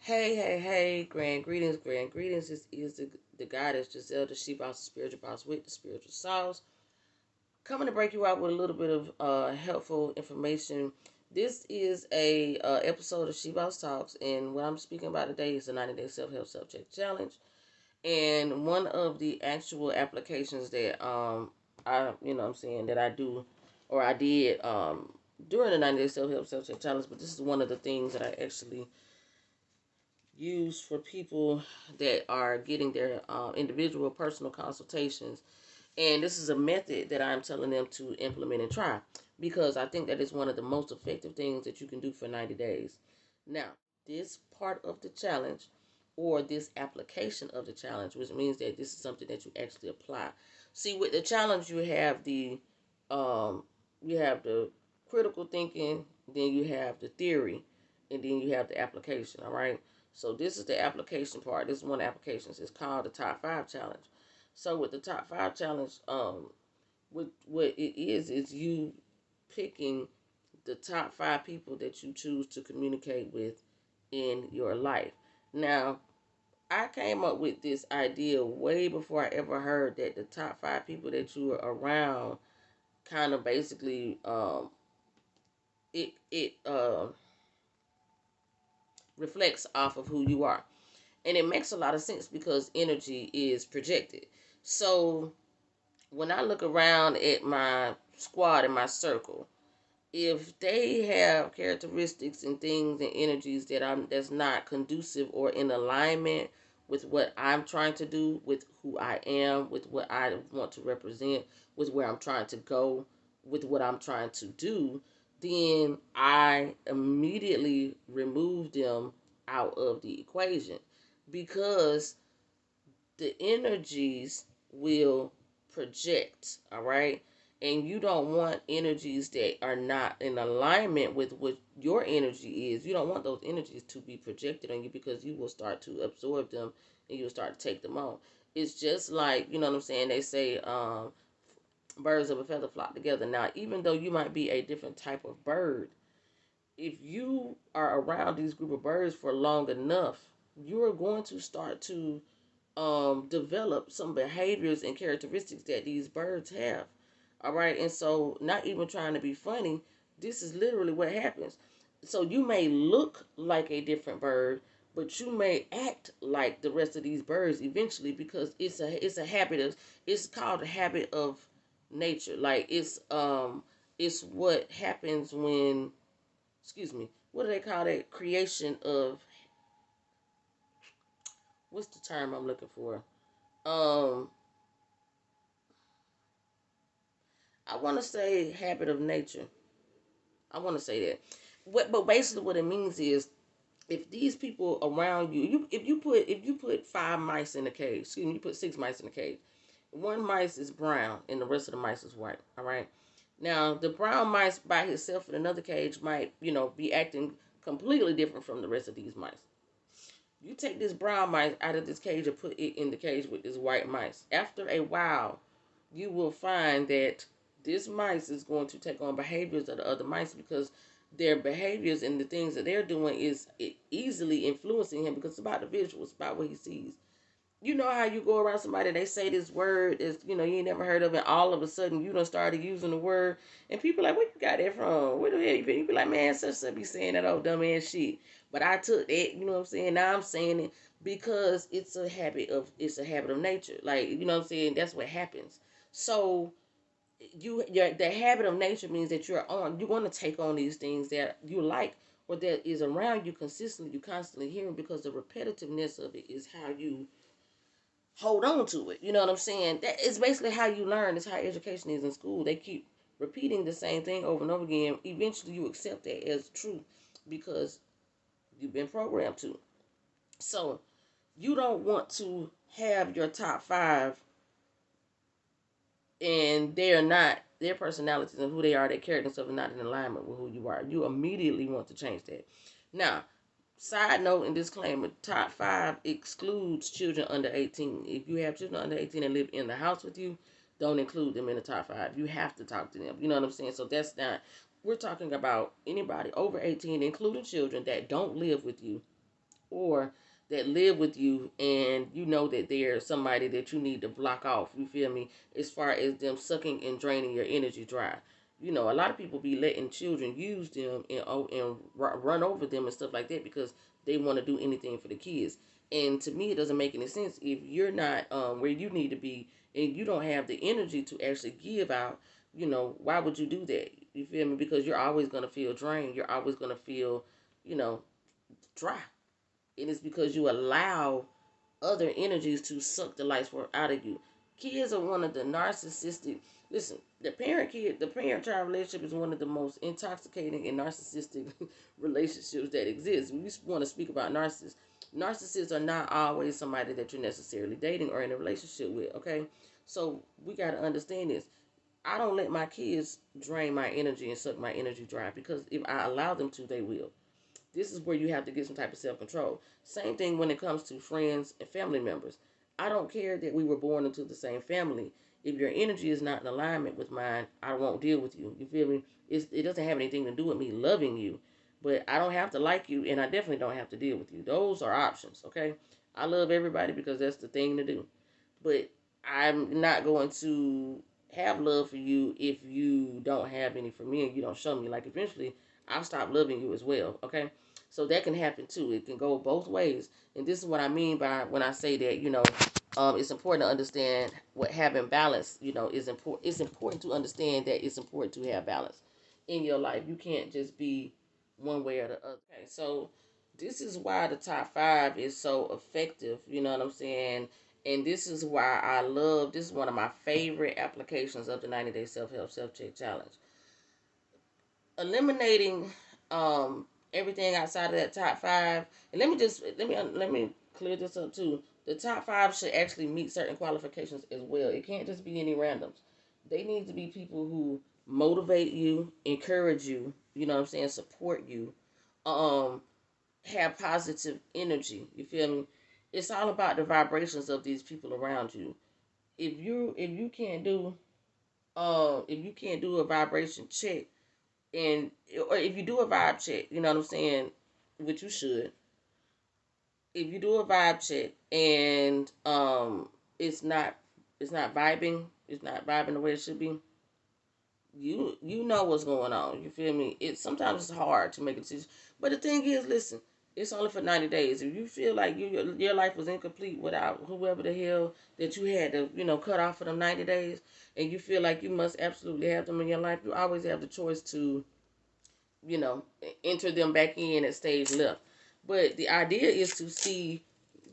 Hey, grand greetings, grand greetings. This is the goddess Giselle, the she boss, the spiritual boss with the spiritual sauce. Coming to break you out with a little bit of helpful information. This is a episode of She Boss Talks, and what I'm speaking about today is the 90-day self-help subject challenge. And one of the actual applications that that I do or I did during the 90-day self-help subject challenge, but this is one of the things that I actually use for people that are getting their individual personal consultations. And this is a method that I'm telling them to implement and try because I think that is one of the most effective things that you can do for 90 days. Now, this part of the challenge or this application of the challenge, which means that this is something that you actually apply. See, with the challenge, um, you have the critical thinking, then you have the theory, and then you have the application. All right. So this is the application part. This is one of the applications. It's called the Top 5 Challenge. So with the Top 5 Challenge, what it is you picking the top 5 people that you choose to communicate with in your life. Now, I came up with this idea way before I ever heard that the top 5 people that you are around kind of basically it reflects off of who you are. And it makes a lot of sense because energy is projected. So when I look around at my squad and my circle, if they have characteristics and things and energies that's not conducive or in alignment with what I'm trying to do, with who I am, with what I want to represent, with where I'm trying to go, with what I'm trying to do, then I immediately remove them out of the equation because the energies will project, all right? And you don't want energies that are not in alignment with what your energy is. You don't want those energies to be projected on you because you will start to absorb them and you'll start to take them on. It's just like, you know what I'm saying? They say birds of a feather flock together. Now, even though you might be a different type of bird, if you are around these group of birds for long enough, you're going to start to develop some behaviors and characteristics that these birds have. All right. And so, not even trying to be funny, this is literally what happens. So, you may look like a different bird, but you may act like the rest of these birds eventually because it's a habit of it's called a habit of nature. Like it's what happens when, excuse me, what do they call that? Creation of, what's the term I'm looking for? Um I want to say habit of nature. I want to say that. But basically, what it means is, if these people around you, if you put 5 mice in a cage, excuse me, you put 6 mice in a cage. One mice is brown, and the rest of the mice is white. All right. Now, the brown mice by himself in another cage might, be acting completely different from the rest of these mice. You take this brown mice out of this cage and put it in the cage with this white mice. After a while, you will find that this mice is going to take on behaviors of the other mice because their behaviors and the things that they're doing is easily influencing him because it's about the visuals, it's about what he sees. You know how you go around somebody, they say this word is, you ain't never heard of it, all of a sudden you done started using the word, and people like, where you got that from? Where the hell you been? You be like, man, such be saying that old dumb ass shit. But I took that, you know what I'm saying? Now I'm saying it because it's a habit of nature. Like, you know what I'm saying? That's what happens. So the habit of nature means that you're going to take on these things that you like or that is around you consistently, you constantly hearing because the repetitiveness of it is how you hold on to it. You know what I'm saying? That is basically how you learn. It's how education is in school. They keep repeating the same thing over and over again. Eventually, you accept that as true because you've been programmed to. So, you don't want to have your top 5 and they're not, their personalities and who they are, their character and stuff are not in alignment with who you are. You immediately want to change that. Now, side note and disclaimer, top 5 excludes children under 18. If you have children under 18 and live in the house with you, don't include them in the top 5. You have to talk to them. You know what I'm saying? So that's not, we're talking about anybody over 18, including children that don't live with you or that live with you, and you know that they're somebody that you need to block off, you feel me, as far as them sucking and draining your energy dry. You know, a lot of people be letting children use them and run over them and stuff like that because they want to do anything for the kids. And to me, it doesn't make any sense if you're not where you need to be and you don't have the energy to actually give out. You know, why would you do that? You feel me? Because you're always going to feel drained. You're always going to feel, you know, dry. And it's because you allow other energies to suck the life force out of you. Kids are one of the narcissistic. Listen, the parent child relationship is one of the most intoxicating and narcissistic relationships that exist. We want to speak about narcissists. Narcissists are not always somebody that you're necessarily dating or in a relationship with. Okay, so we got to understand this. I don't let my kids drain my energy and suck my energy dry because if I allow them to, they will. This is where you have to get some type of self-control. Same thing when it comes to friends and family members. I don't care that we were born into the same family. If your energy is not in alignment with mine, I won't deal with you. You feel me? It doesn't have anything to do with me loving you. But I don't have to like you, and I definitely don't have to deal with you. Those are options, okay? I love everybody because that's the thing to do. But I'm not going to have love for you if you don't have any for me and you don't show me. Like, eventually, I'll stop loving you as well, okay? So that can happen too. It can go both ways. And this is what I mean by when I say that, it's important to understand what having balance, is important. It's important to understand that it's important to have balance in your life. You can't just be one way or the other. Okay, so this is why the top five is so effective. You know what I'm saying? And this is why this is one of my favorite applications of the 90-day self-help self-check challenge. Eliminating everything outside of that top five. And let me clear this up too. The top five should actually meet certain qualifications as well. It can't just be any randoms. They need to be people who motivate you, encourage you, you know what I'm saying, support you, have positive energy. You feel me? It's all about the vibrations of these people around you. If you can't do a vibration check, and or if you do a vibe check, you know what I'm saying, which you should. If you do a vibe check and it's not vibing the way it should be, you know what's going on. You feel me? Sometimes it's hard to make a decision, but the thing is, listen, it's only for 90 days. If you feel like your life was incomplete without whoever the hell that you had to cut off for them 90 days, and you feel like you must absolutely have them in your life, you always have the choice to you know, enter them back in at stage left. But the idea is to see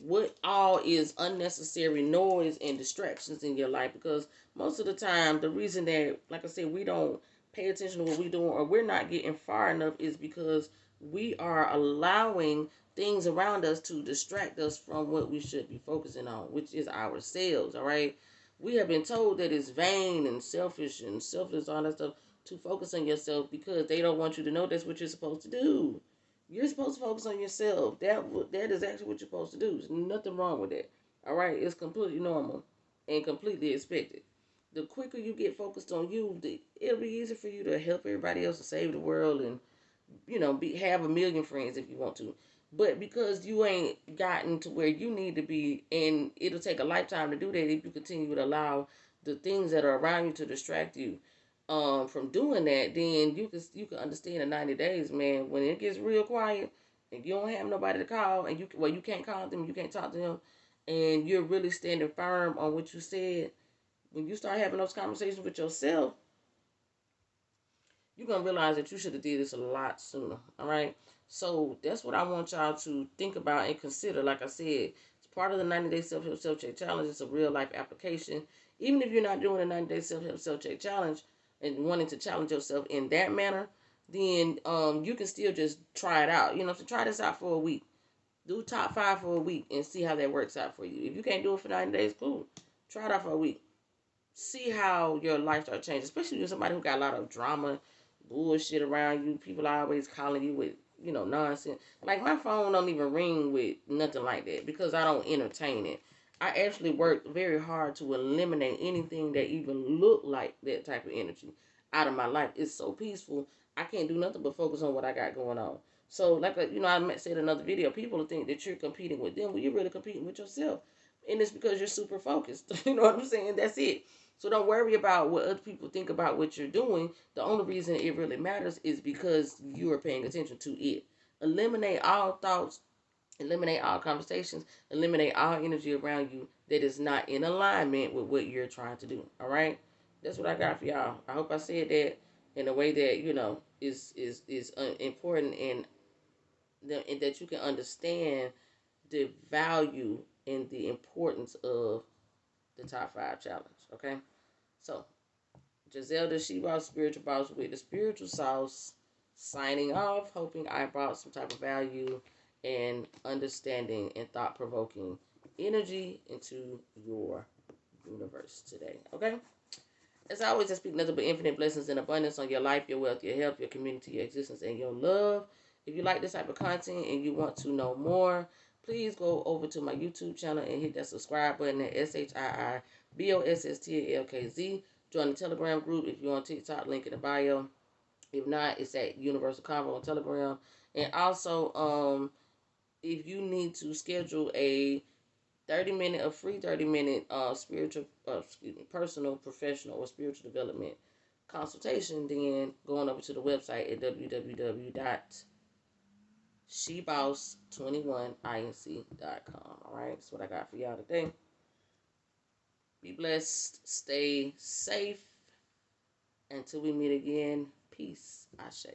what all is unnecessary noise and distractions in your life, because most of the time the reason that, like I said, we don't pay attention to what we're doing or we're not getting far enough is because we are allowing things around us to distract us from what we should be focusing on, which is ourselves. All right, we have been told that it's vain and selfish, all that stuff, to focus on yourself because they don't want you to know that's what you're supposed to do. You're supposed to focus on yourself. That is actually what you're supposed to do. There's nothing wrong with that. All right, it's completely normal and completely expected. The quicker you get focused on you, it'll be easier for you to help everybody else to save the world and have a million friends if you want to. But because you ain't gotten to where you need to be, and it'll take a lifetime to do that if you continue to allow the things that are around you to distract you from doing that, then you can understand in 90 days, man, when it gets real quiet and you don't have nobody to call and you can't call them, you can't talk to them, and you're really standing firm on what you said. When you start having those conversations with yourself, you're going to realize that you should have did this a lot sooner. All right. So that's what I want y'all to think about and consider. Like I said, it's part of the 90-day self-help self-check challenge. It's a real life application. Even if you're not doing a 90-day self-help self-check challenge and wanting to challenge yourself in that manner, then you can still just try it out. So try this out for a week. Do top five for a week and see how that works out for you. If you can't do it for 90 days, cool. Try it out for a week. See how your life starts changing, especially if you're somebody who got a lot of drama, bullshit around you. People are always calling you with, nonsense. Like, my phone don't even ring with nothing like that because I don't entertain it. I actually work very hard to eliminate anything that even look like that type of energy out of my life. It's so peaceful. I can't do nothing but focus on what I got going on. So, like, I said in another video, people think that you're competing with them. Well, you're really competing with yourself. And it's because you're super focused. You know what I'm saying? That's it. So don't worry about what other people think about what you're doing. The only reason it really matters is because you are paying attention to it. Eliminate all thoughts, eliminate all conversations, eliminate all energy around you that is not in alignment with what you're trying to do. All right? That's what I got for y'all. I hope I said that in a way that, is important, and that you can understand the value and the importance of the top 5 challenge. Okay? So, Giselle the She Boss, Spiritual Boss with the Spiritual Sauce, signing off, hoping I brought some type of value and understanding and thought-provoking energy into your universe today. Okay? As always, I speak nothing but infinite blessings and abundance on your life, your wealth, your health, your community, your existence, and your love. If you like this type of content and you want to know more, please go over to my YouTube channel and hit that subscribe button at SHIIBOSSTLKZ. Join the Telegram group if you're on TikTok, link in the bio. If not, it's at Universal Convo on Telegram. And also, if you need to schedule a 30-minute spiritual, personal, professional, or spiritual development consultation, then going over to the website at www.sheboss21inc.com. All right, that's what I got for y'all today. Be blessed, stay safe. Until we meet again, peace. Ashe.